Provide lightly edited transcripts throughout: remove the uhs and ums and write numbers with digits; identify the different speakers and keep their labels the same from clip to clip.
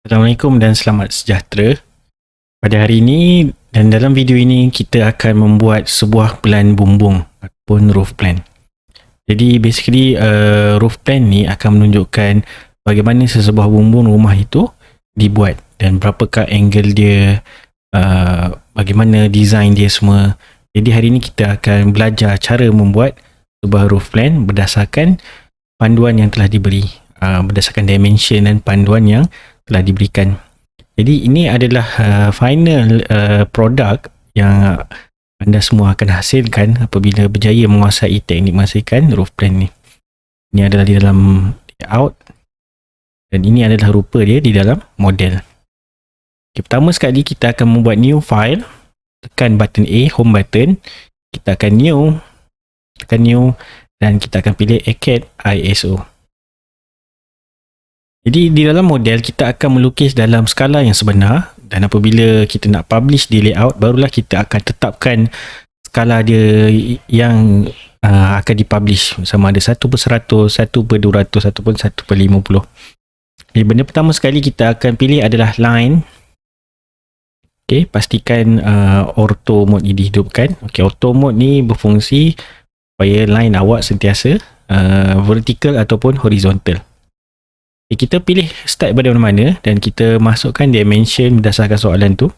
Speaker 1: Assalamualaikum dan selamat sejahtera. Pada hari ini dan dalam video ini kita akan membuat sebuah plan bumbung ataupun roof plan. Jadi basically roof plan ni akan menunjukkan bagaimana sesebuah bumbung rumah itu dibuat dan berapakah angle dia, bagaimana design dia semua. Jadi hari ini kita akan belajar cara membuat sebuah roof plan berdasarkan panduan yang telah diberi, berdasarkan dimension dan panduan yang telah diberikan. Jadi ini adalah final produk yang anda semua akan hasilkan apabila berjaya menguasai teknik menghasilkan roof plan ni. Ini adalah di dalam layout dan ini adalah rupa dia di dalam model. Okay, pertama sekali kita akan membuat new file. Tekan button A, home button. Kita akan new, tekan new dan kita akan pilih ACAD ISO. Jadi di dalam model kita akan melukis dalam skala yang sebenar dan apabila kita nak publish di layout barulah kita akan tetapkan skala dia yang akan dipublish, sama ada 1/100, 1/200 ataupun 1/50. Jadi benda pertama sekali kita akan pilih adalah line. Okey, pastikan auto mode ini dihidupkan. Okey, auto mode ni berfungsi supaya line awak sentiasa vertical ataupun horizontal. Kita pilih start pada mana-mana dan kita masukkan dimension berdasarkan soalan tu.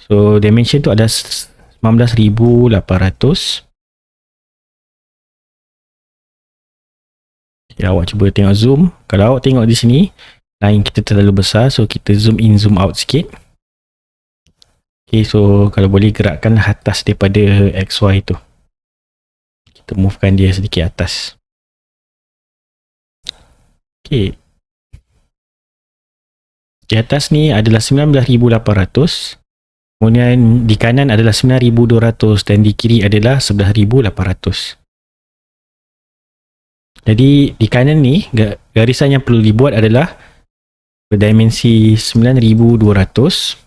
Speaker 1: So dimension tu ada 19,800. Ya, awak cuba tengok zoom. Kalau awak tengok di sini line kita terlalu besar, so kita zoom in zoom out sikit. Okay, so kalau boleh gerakkanlah atas daripada XY tu. Kita movekan dia sedikit atas. Okay. Di atas ni adalah 19,800. Kemudian di kanan adalah 9,200 dan di kiri adalah 11,800. Jadi di kanan ni garisan yang perlu dibuat adalah berdimensi 9,200.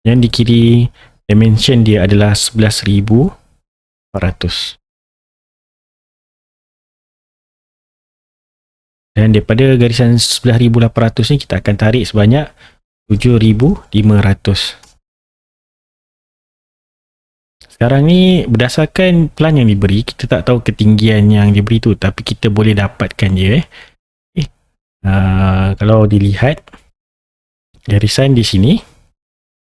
Speaker 1: Dan di kiri dimension dia adalah 11,400. Dan daripada garisan 11,800 ni kita akan tarik sebanyak 7,500. Sekarang ni berdasarkan plan yang diberi, kita tak tahu ketinggian yang diberi tu, tapi kita boleh dapatkan dia. Kalau dilihat garisan di sini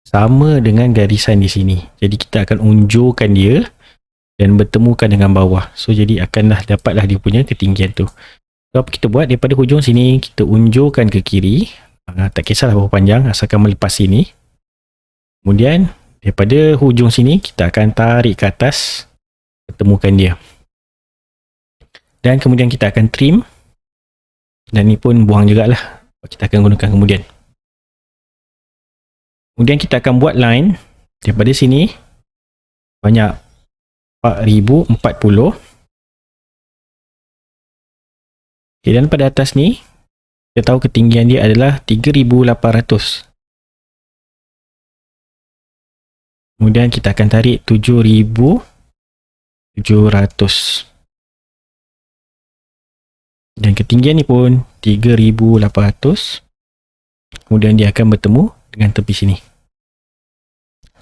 Speaker 1: sama dengan garisan di sini. Jadi kita akan unjurkan dia dan bertemukan dengan bawah. So jadi akanlah dapatlah dia punya ketinggian tu. So, apa kita buat, daripada hujung sini kita unjurkan ke kiri, tak kisahlah berapa panjang asalkan melepas sini. Kemudian daripada hujung sini kita akan tarik ke atas, ketemukan dia, dan kemudian kita akan trim, dan ni pun buang jugalah, kita akan gunakan kemudian. Kemudian kita akan buat line daripada sini banyak 4,040. Okay, dan pada atas ni kita tahu ketinggian dia adalah 3,800. Kemudian kita akan tarik 7,700. Dan ketinggian ni pun 3,800. Kemudian dia akan bertemu dengan tepi sini.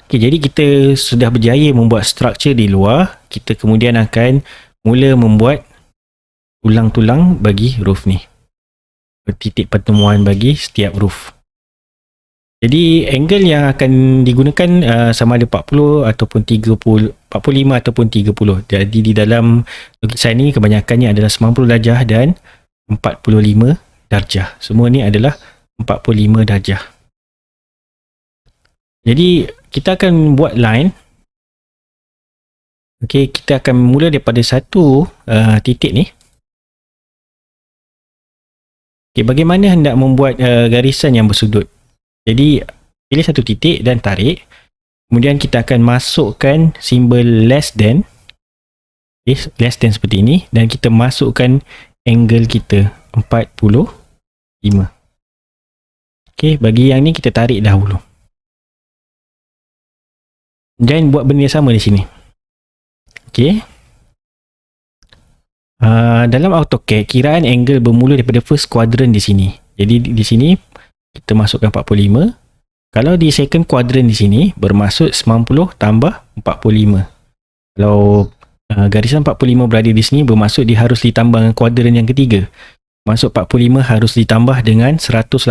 Speaker 1: Okay, jadi kita sudah berjaya membuat struktur di luar. Kita kemudian akan mula membuat tulang-tulang bagi roof ni, titik pertemuan bagi setiap roof. Jadi angle yang akan digunakan sama ada 40 ataupun 30, 45 ataupun 30. Jadi di dalam lukisan ni kebanyakannya adalah 90 darjah dan 45 darjah. Semua ni adalah 45 darjah. Jadi kita akan buat line. Okey, kita akan mula daripada satu titik ni. Okay, bagaimana hendak membuat garisan yang bersudut? Jadi pilih satu titik dan tarik. Kemudian kita akan masukkan simbol less than. Okay, less than seperti ini. Dan kita masukkan angle kita 45. Okay, bagi yang ni kita tarik dahulu. Dan buat benda yang sama di sini. Okay. Dalam AutoCAD, kiraan angle bermula daripada first quadrant di sini. Jadi di sini kita masukkan 45. Kalau di second quadrant di sini bermaksud 90 tambah 45. Kalau garisan 45 berada di sini bermaksud dia harus ditambah dengan kuadran yang ketiga. Maksud 45 harus ditambah dengan 180.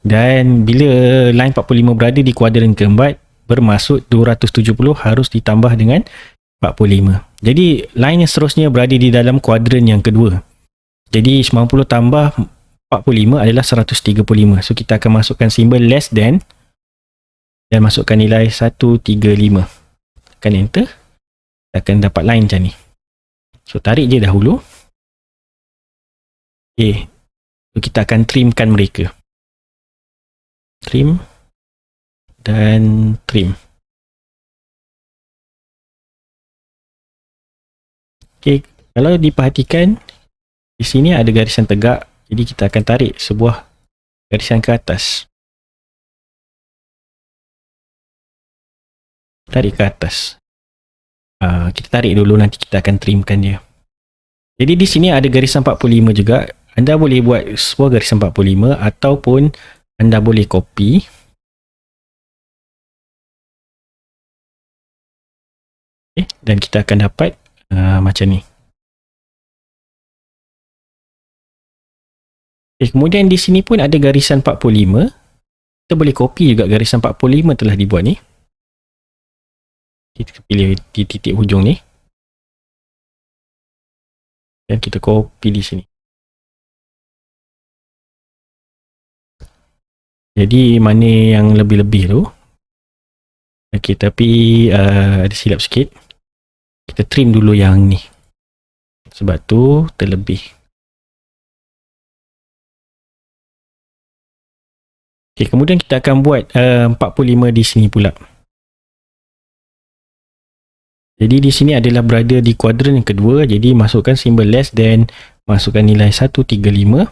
Speaker 1: Dan bila line 45 berada di kuadran keempat, bermaksud 270 harus ditambah dengan 45. Jadi line yang seterusnya berada di dalam kuadran yang kedua. Jadi 90 tambah 45 adalah 135. So kita akan masukkan simbol less than dan masukkan nilai 135. Tekan enter. Kita akan dapat line macam ni. So tarik je dahulu. Okay. So kita akan trimkan mereka. Trim dan trim. Okay. Kalau diperhatikan, di sini ada garisan tegak. Jadi kita akan tarik sebuah garisan ke atas. Tarik ke atas. Kita tarik dulu, nanti kita akan trimkan dia. Jadi di sini ada garisan 45 juga. Anda boleh buat sebuah garisan 45 ataupun anda boleh copy. Okay, dan kita akan dapat macam ni. Okay, kemudian di sini pun ada garisan 45. Kita boleh copy juga garisan 45 telah dibuat ni. Kita pilih di titik hujung ni. Dan kita copy di sini. Jadi mana yang lebih-lebih tu. Okay, tapi ada silap sikit. Kita trim dulu yang ni. Sebab tu terlebih. Okay, kemudian kita akan buat 45 di sini pula. Jadi di sini adalah berada di kuadran yang kedua. Jadi masukkan simbol less than, masukkan nilai 135.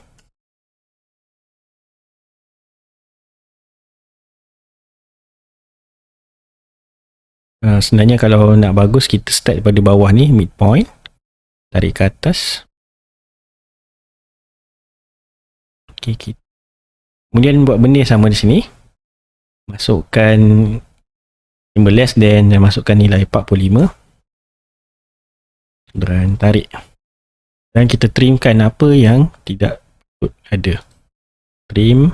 Speaker 1: Sebenarnya kalau nak bagus, kita start pada bawah ni, midpoint. Tarik ke atas. Okay, kemudian buat benda sama di sini. Masukkan simbol less than dan masukkan nilai 45. Dan tarik. Dan kita trimkan apa yang tidak ada. Trim.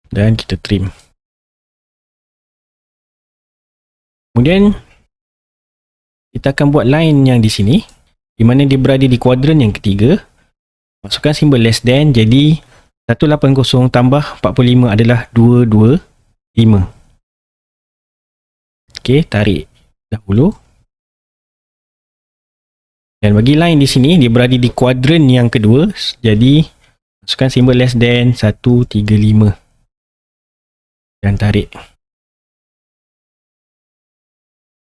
Speaker 1: Dan kita trim. Kemudian kita akan buat line yang di sini, di mana dia berada di kuadran yang ketiga. Masukkan simbol less than, jadi 180 tambah 45 adalah 225. Okey, tarik dahulu. Dan bagi line di sini, dia berada di kuadran yang kedua, jadi masukkan simbol less than 135. Dan tarik.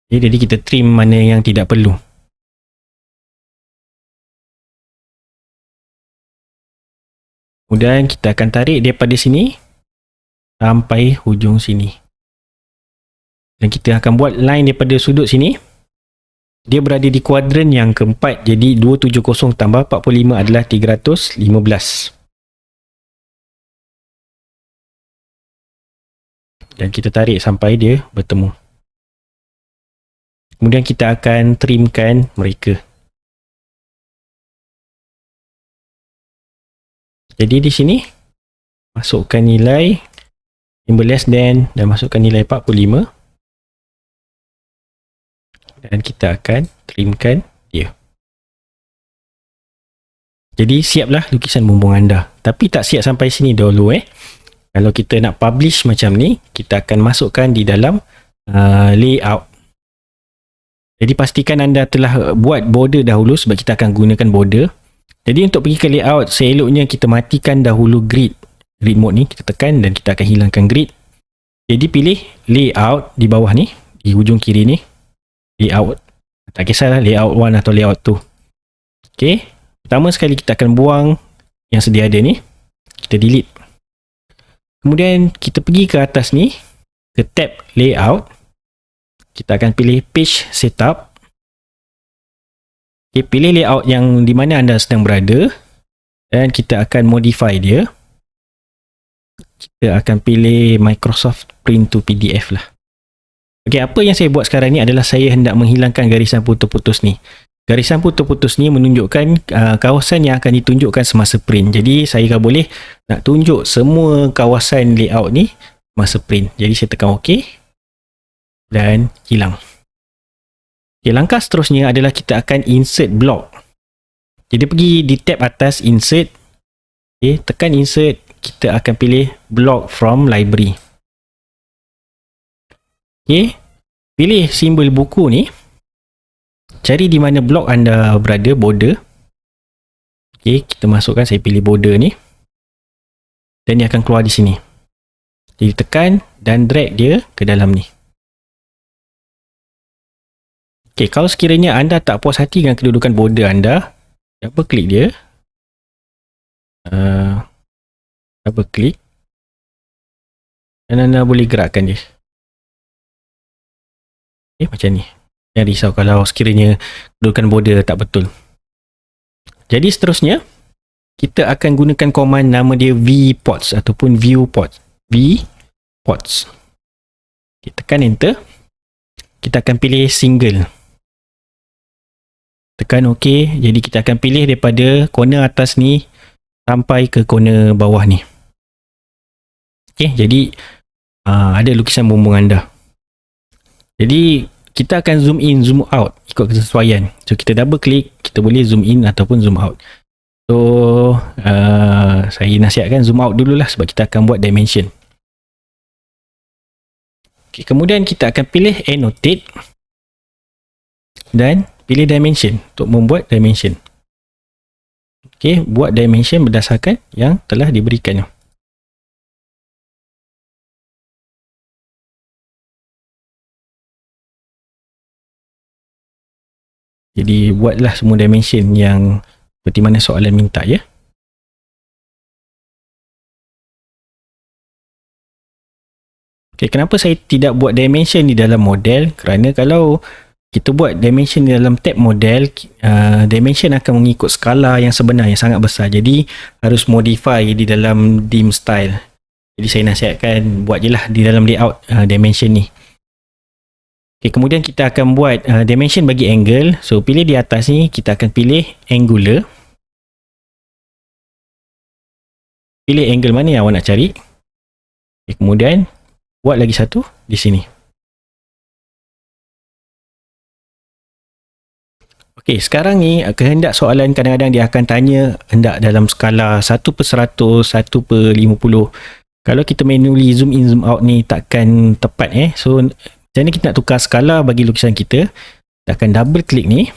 Speaker 1: Okay, jadi kita trim mana yang tidak perlu. Kemudian kita akan tarik daripada sini sampai hujung sini. Dan kita akan buat line daripada sudut sini. Dia berada di kuadran yang keempat. Jadi 270 tambah 45 adalah 315. Dan kita tarik sampai dia bertemu. Kemudian kita akan trimkan mereka. Jadi di sini masukkan nilai simbol less than dan masukkan nilai 45. Dan kita akan trimkan dia. Jadi siaplah lukisan bumbung anda. Tapi tak siap sampai sini dahulu Kalau kita nak publish macam ni, kita akan masukkan di dalam layout. Jadi pastikan anda telah buat border dahulu sebab kita akan gunakan border. Jadi untuk pergi ke layout, seeloknya kita matikan dahulu grid. Grid mode ni kita tekan dan kita akan hilangkan grid. Jadi pilih layout di bawah ni, di hujung kiri ni. Layout. Tak kisahlah layout 1 atau layout 2. Okay. Pertama sekali kita akan buang yang sedia ada ni. Kita delete. Kemudian kita pergi ke atas ni, ke tab layout. Kita akan pilih page setup. Okay, pilih layout yang di mana anda sedang berada dan kita akan modify dia. Kita akan pilih Microsoft Print to PDF lah. Okay, apa yang saya buat sekarang ni adalah saya hendak menghilangkan garisan putus-putus ni. Garisan putus-putus ni menunjukkan kawasan yang akan ditunjukkan semasa print. Jadi saya kan boleh nak tunjuk semua kawasan layout ni masa print. Jadi saya tekan OK dan hilang. Okay, langkah seterusnya adalah kita akan insert block. Jadi pergi di tab atas insert. Okay, tekan insert. Kita akan pilih block from library. Okay, pilih simbol buku ni. Cari di mana blok anda berada, border. Okay, kita masukkan, saya pilih border ni. Dan dia akan keluar di sini. Jadi tekan dan drag dia ke dalam ni. Okay, kalau sekiranya anda tak puas hati dengan kedudukan border anda, double klik dia. Double klik. Dan anda boleh gerakkan dia. Okay, macam ni. Jangan risau kalau sekiranya kedudukan border tak betul. Jadi seterusnya, kita akan gunakan command nama dia vports ataupun viewports. Vports. Okay, tekan enter. Kita akan pilih single. Tekan OK. Jadi kita akan pilih daripada corner atas ni sampai ke corner bawah ni. Okay, jadi ada lukisan bumbung anda. Jadi kita akan zoom in, zoom out ikut kesesuaian. So kita double klik, kita boleh zoom in ataupun zoom out. So saya nasihatkan zoom out dululah sebab kita akan buat dimension. Okay, kemudian kita akan pilih annotate dan pilih dimension untuk membuat dimension. Okay, buat dimension berdasarkan yang telah diberikan. Jadi buatlah semua dimension yang seperti mana soalan minta ya. Okay, kenapa saya tidak buat dimension di dalam model? Kerana kalau kita buat dimension di dalam tab model, dimension akan mengikut skala yang sebenar yang sangat besar. Jadi harus modify di dalam dim style. Jadi saya nasihatkan buat je lah di dalam layout dimension ni. Okay, kemudian kita akan buat dimension bagi angle. So pilih di atas ni, kita akan pilih angular. Pilih angle mana yang awak nak cari. Okay, kemudian buat lagi satu di sini. Okey, sekarang ni kehendak soalan kadang-kadang dia akan tanya hendak dalam skala 1/100, 1/50. Kalau kita manually zoom in, zoom out ni takkan tepat So macam ni kita nak tukar skala bagi lukisan kita. Kita akan double klik ni.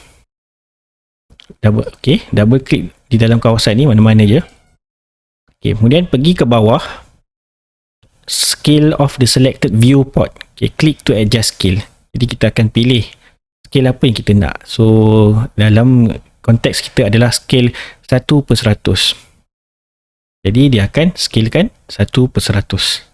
Speaker 1: Double klik di dalam kawasan ni mana-mana je. Okey, kemudian pergi ke bawah. Scale of the selected viewport. Okey, click to adjust scale. Jadi kita akan pilih scale apa yang kita nak. So dalam konteks kita adalah scale 1/100. Jadi dia akan scalekan 1/100.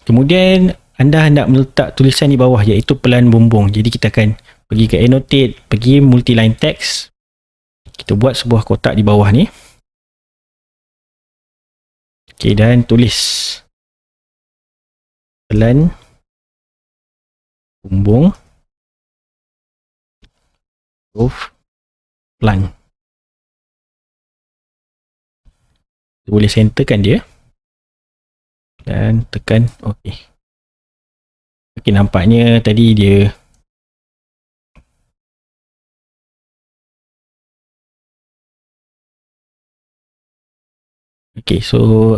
Speaker 1: Kemudian anda hendak meletak tulisan di bawah iaitu pelan bumbung. Jadi kita akan pergi ke annotate, pergi multi-line text. Kita buat sebuah kotak di bawah ni. Okey, dan tulis pelan bumbung huruf pelan. Kita boleh centerkan dia dan tekan OK. Okay, nampaknya tadi dia okay, so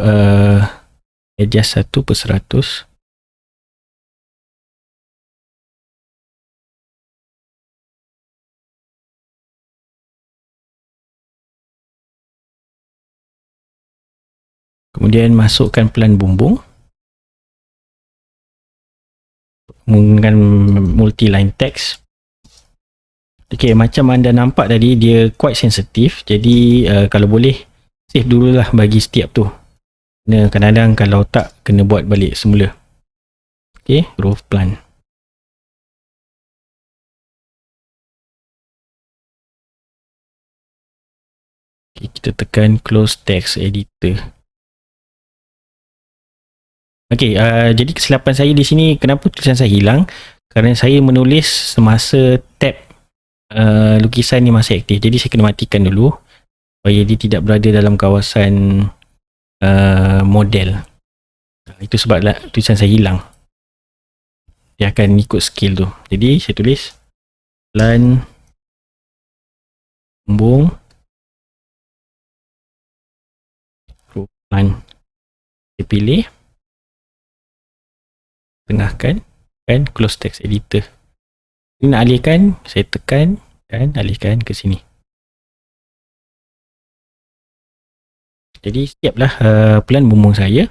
Speaker 1: adjust 1/100. Kemudian masukkan pelan bumbung menggunakan multi-line text. Okay, macam anda nampak tadi dia quite sensitif. Jadi kalau boleh save dululah bagi setiap tu. Kadang-kadang kalau tak kena buat balik semula. Okay, huruf pelan. kita tekan close text editor. Okey, jadi kesilapan saya di sini, kenapa tulisan saya hilang? Kerana saya menulis semasa tab lukisan ni masih aktif. Jadi saya kena matikan dulu supaya dia tidak berada dalam kawasan model. Itu sebablah tulisan saya hilang. Dia akan ikut skill tu. Jadi saya tulis plan bumbung plan. Saya pilih, tengahkan kan close text editor. Ini nak alihkan, saya tekan dan alihkan ke sini. Jadi siaplah plan bumbung saya.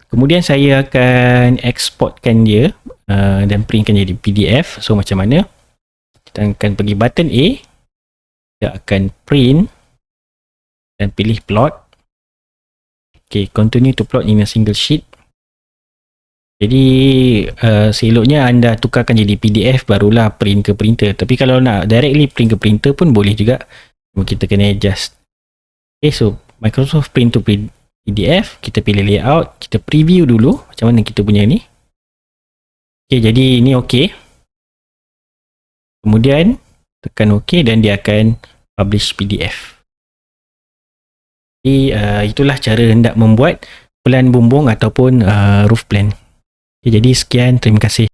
Speaker 1: Kemudian saya akan exportkan dia dan printkan jadi PDF. So macam mana? Kita akan pergi button A, kita akan print dan pilih plot. Okay, continue to plot in a single sheet. Jadi seloknya anda tukarkan jadi PDF barulah print ke printer. Tapi kalau nak directly print ke printer pun boleh juga. Cuma kita kena adjust. Okay, so Microsoft Print to PDF, kita pilih layout, kita preview dulu macam mana kita punya ni. Okay, jadi ini okay. Kemudian tekan OK dan dia akan publish PDF. Jadi itulah cara hendak membuat plan bumbung ataupun roof plan. Okay, jadi sekian, terima kasih.